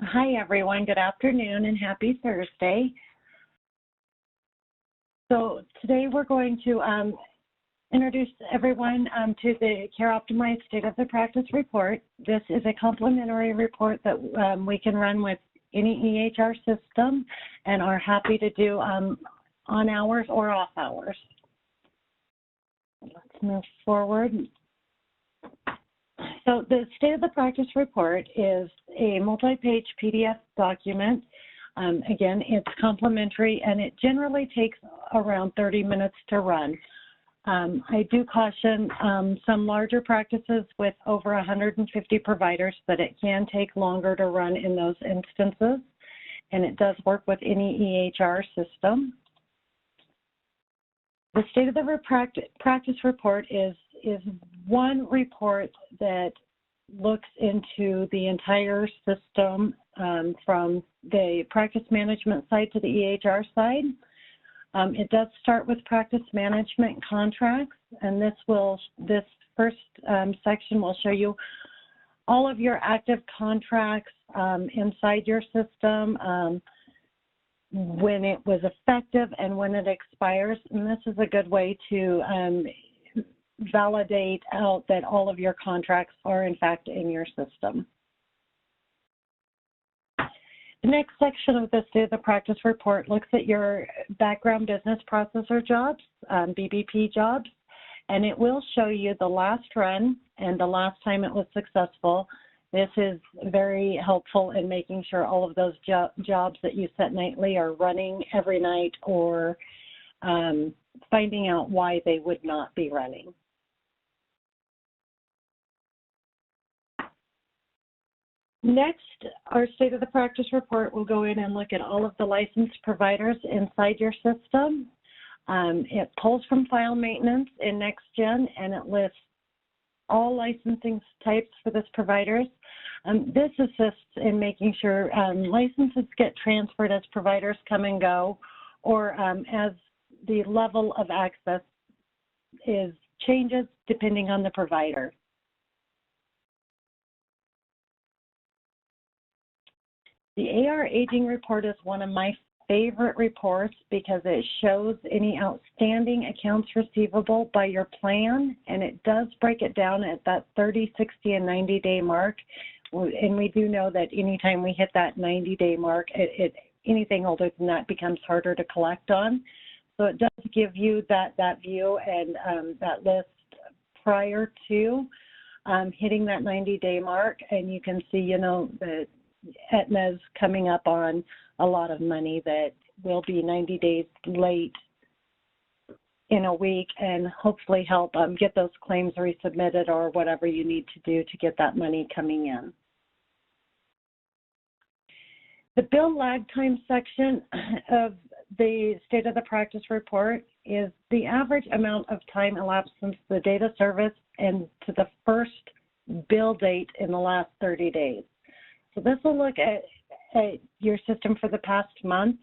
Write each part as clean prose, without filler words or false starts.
Hi, everyone. Good afternoon and happy Thursday. So today we're going to introduce everyone to the CareOptimize State of the Practice Report. This is a complimentary report that we can run with any EHR system and are happy to do on hours or off hours. Let's move forward. So the State of the Practice Report is a multi-page PDF document. Again, it's complimentary and it generally takes around 30 minutes to run. I do caution some larger practices with over 150 providers that it can take longer to run in those instances, and it does work with any EHR system. The State of the Practice Report is one report that looks into the entire system from the practice management side to the EHR side. It does start with practice management contracts, and this first section will show you all of your active contracts inside your system, when it was effective and when it expires, and this is a good way to validate out that all of your contracts are in fact in your system. The next section of the State of the Practice Report looks at your background business processor jobs, BBP jobs, and it will show you the last run and the last time it was successful. This is very helpful in making sure all of those jobs that you set nightly are running every night, or finding out why they would not be running. Next, our State of the Practice Report will go in and look at all of the licensed providers inside your system. It pulls from file maintenance in NextGen, and it lists all licensing types for those providers. This assists in making sure licenses get transferred as providers come and go, or as the level of access changes depending on the provider. The AR Aging Report is one of my favorite reports because it shows any outstanding accounts receivable by your plan, and it does break it down at that 30, 60, and 90-day mark. And we do know that anytime we hit that 90-day mark, anything older than that becomes harder to collect on. So it does give you that view and that list prior to hitting that 90-day mark, and you can see, that Aetna's coming up on a lot of money that will be 90 days late in a week, and hopefully help get those claims resubmitted or whatever you need to do to get that money coming in. The bill lag time section of the State of the Practice Report is the average amount of time elapsed since the date of service and to the first bill date in the last 30 days. So this will look at your system for the past month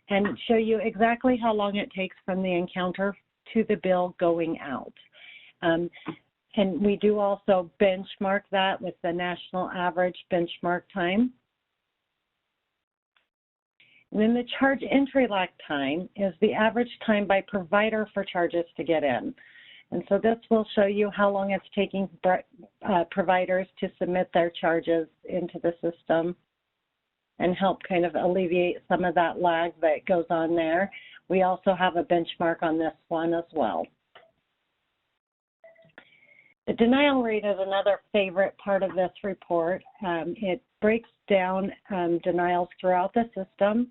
and show you exactly how long it takes from the encounter to the bill going out. And we do also benchmark that with the national average benchmark time. And then the charge entry lag time is the average time by provider for charges to get in. And so this will show you how long it's taking providers to submit their charges into the system and help kind of alleviate some of that lag that goes on there. We also have a benchmark on this one as well. The denial rate is another favorite part of this report. It breaks down denials throughout the system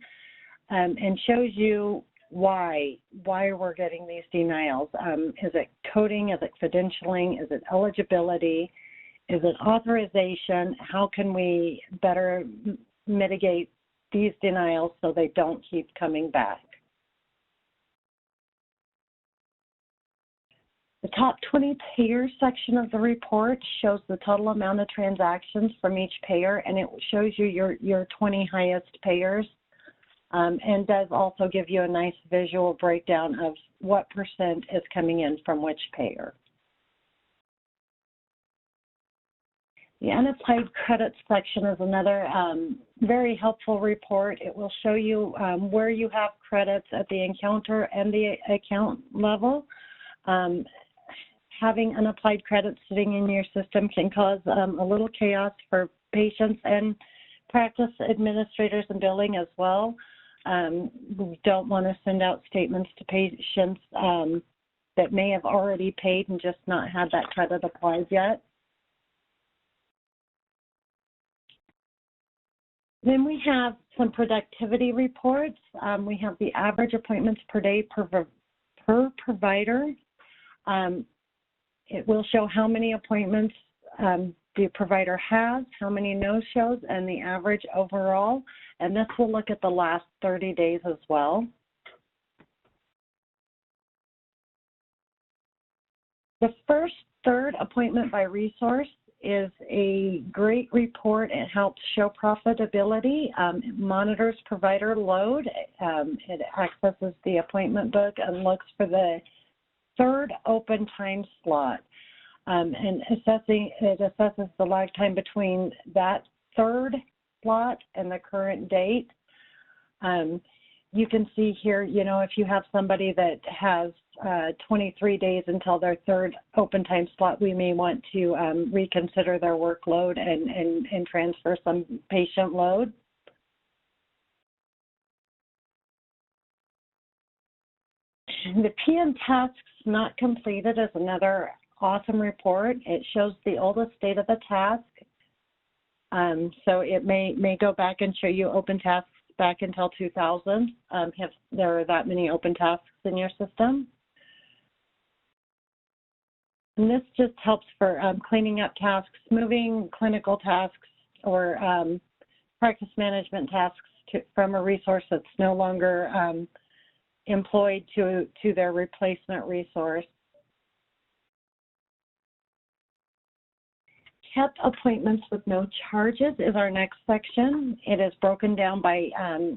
and shows you why we're getting these denials. Is it coding? Is it credentialing? Is it eligibility? Is it authorization? How can we better mitigate these denials so they don't keep coming back? The top 20 payers section of the report shows the total amount of transactions from each payer, and it shows you your 20 highest payers. And does also give you a nice visual breakdown of what % is coming in from which payer. The unapplied credits section is another very helpful report. It will show you where you have credits at the encounter and the account level. Having unapplied credits sitting in your system can cause a little chaos for patients and practice administrators and billing as well. We don't want to send out statements to patients that may have already paid and just not had that credit applied yet. Then we have some productivity reports. We have the average appointments per day per provider. It will show how many appointments the provider has, how many no-shows, and the average overall. And this will look at the last 30 days as well. The first third appointment by resource is a great report. It helps show profitability. It monitors provider load. It accesses the appointment book and looks for the third open time slot. And it assesses the lag time between that third slot and the current date. You can see here, you know, if you have somebody that has 23 days until their third open time slot, we may want to reconsider their workload and transfer some patient load. The PM tasks not completed is another awesome report. It shows the oldest state of the task. So it may go back and show you open tasks back until 2000, if there are that many open tasks in your system. And this just helps for cleaning up tasks, moving clinical tasks or practice management tasks from a resource that's no longer employed to their replacement resource. Kept appointments with no charges is our next section. It is broken down by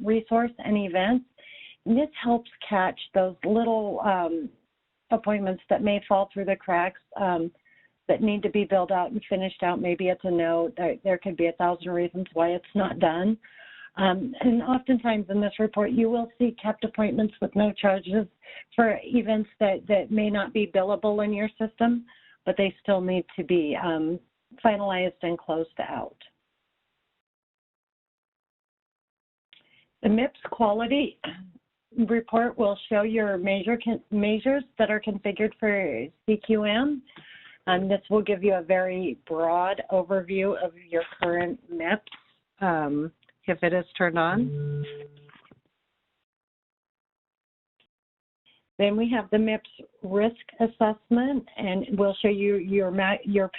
resource and events. And this helps catch those little appointments that may fall through the cracks that need to be billed out and finished out. Maybe it's a note. There could be 1,000 reasons why it's not done. And oftentimes in this report, you will see kept appointments with no charges for events that may not be billable in your system, but they still need to be finalized and closed out. The MIPS quality report will show your measures that are configured for CQM. This will give you a very broad overview of your current MIPS if it is turned on. Then we have the MIPS risk assessment, and we'll show you your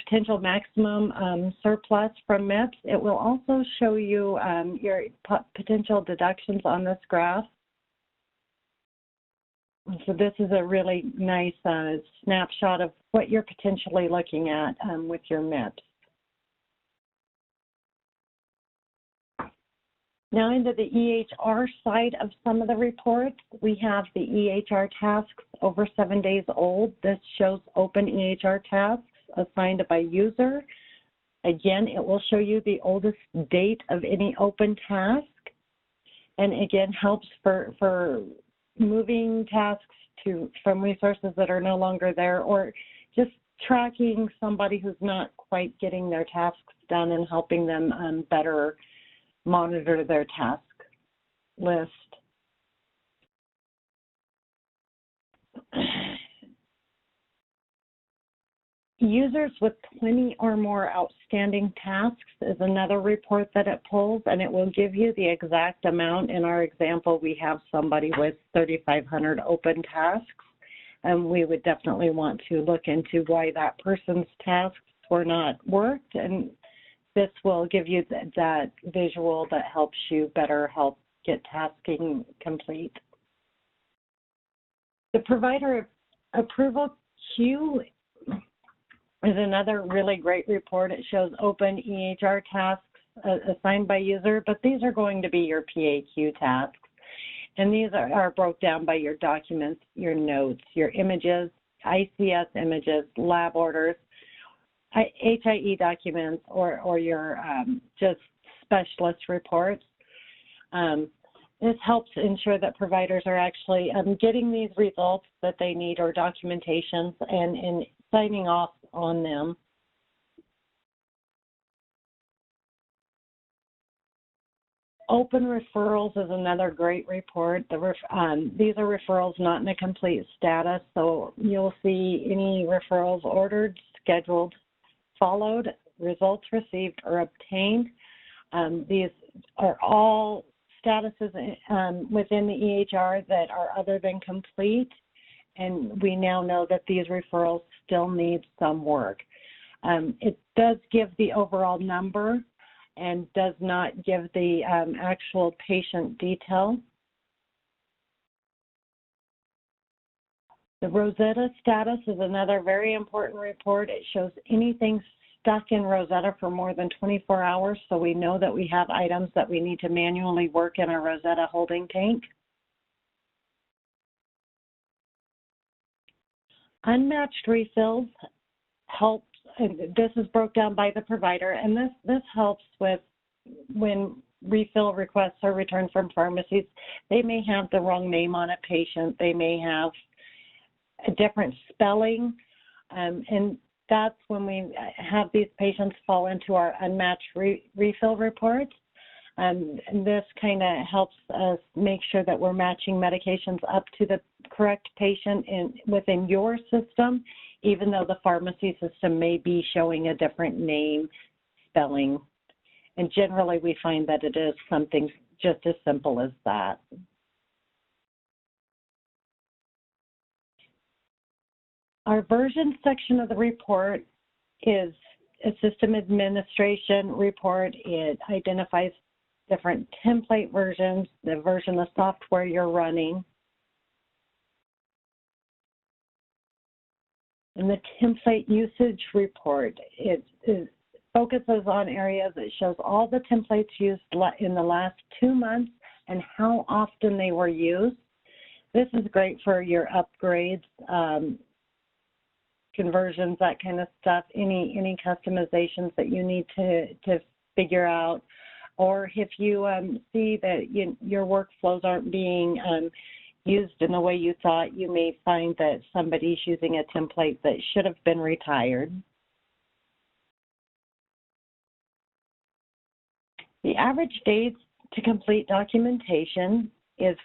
potential maximum surplus from MIPS. It will also show you your potential deductions on this graph. So this is a really nice snapshot of what you're potentially looking at with your MIPS. Now into the EHR side of some of the reports, we have the EHR tasks over 7 days old. This shows open EHR tasks assigned by user. Again, it will show you the oldest date of any open task. And again, helps for moving tasks from resources that are no longer there, or just tracking somebody who's not quite getting their tasks done and helping them better monitor their task list. Users with 20 or more outstanding tasks is another report that it pulls, and it will give you the exact amount. In our example, we have somebody with 3,500 open tasks, and we would definitely want to look into why that person's tasks were not worked, and this will give you that visual that helps you better help get tasking complete. The provider approval queue is another really great report. It shows open EHR tasks assigned by user, but these are going to be your PAQ tasks. And these are broke down by your documents, your notes, your images, ICS images, lab orders. HIE documents or your just specialist reports. This helps ensure that providers are actually getting these results that they need or documentations and signing off on them. Open referrals is another great report. These are referrals not in a complete status, so you'll see any referrals ordered, scheduled, followed, results received, or obtained. These are all statuses within the EHR that are other than complete, and we now know that these referrals still need some work. It does give the overall number and does not give the actual patient detail. The Rosetta Status is another very important report. It shows anything stuck in Rosetta for more than 24 hours, so we know that we have items that we need to manually work in our Rosetta holding tank. Unmatched Refills helps, and this is broken down by the provider, and this helps with when refill requests are returned from pharmacies. They may have the wrong name on a patient. They may have a different spelling, and that's when we have these patients fall into our unmatched refill reports. And this kind of helps us make sure that we're matching medications up to the correct patient within your system, even though the pharmacy system may be showing a different name, spelling. And generally, we find that it is something just as simple as that. Our version section of the report is a system administration report. It identifies different template versions, the version of software you're running. And the template usage report, it focuses on areas. It shows all the templates used in the last 2 months and how often they were used. This is great for your upgrades, conversions, that kind of stuff, any customizations that you need to figure out. Or if you see that your workflows aren't being used in the way you thought, you may find that somebody's using a template that should have been retired. The average days to complete documentation is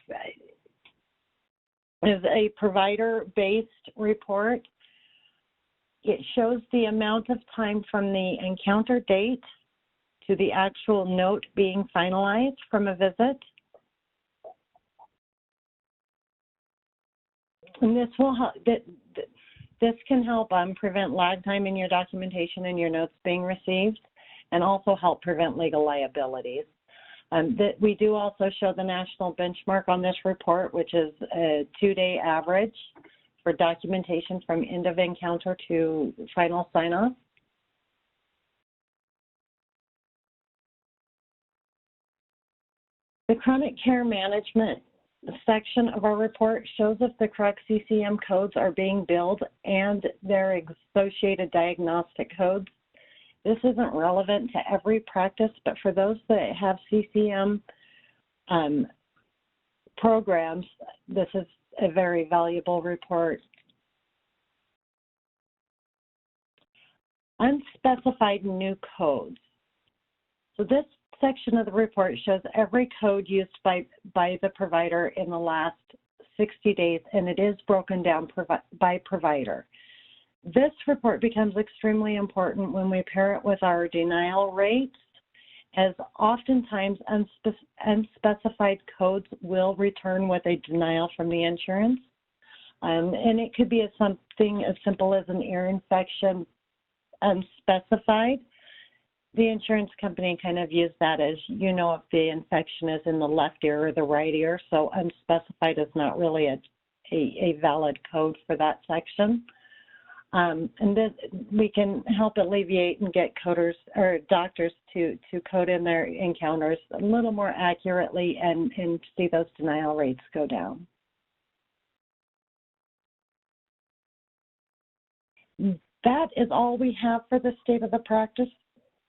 a provider-based report. It shows the amount of time from the encounter date to the actual note being finalized from a visit. And this will help. This can help prevent lag time in your documentation and your notes being received, and also help prevent legal liabilities. We do also show the national benchmark on this report, which is a 2-day average for documentation from end of encounter to final sign-off. The chronic care management section of our report shows if the correct CCM codes are being billed and their associated diagnostic codes. This isn't relevant to every practice, but for those that have CCM programs, this is a very valuable report. Unspecified new codes. So this section of the report shows every code used by the provider in the last 60 days, and it is broken down by provider. This report becomes extremely important when we pair it with our denial rates, as oftentimes unspecified codes will return with a denial from the insurance. And it could be something as simple as an ear infection unspecified. The insurance company kind of views that as, if the infection is in the left ear or the right ear, so unspecified is not really a valid code for that section. And then we can help alleviate and get coders or doctors to code in their encounters a little more accurately and see those denial rates go down. that is all we have for the state of the practice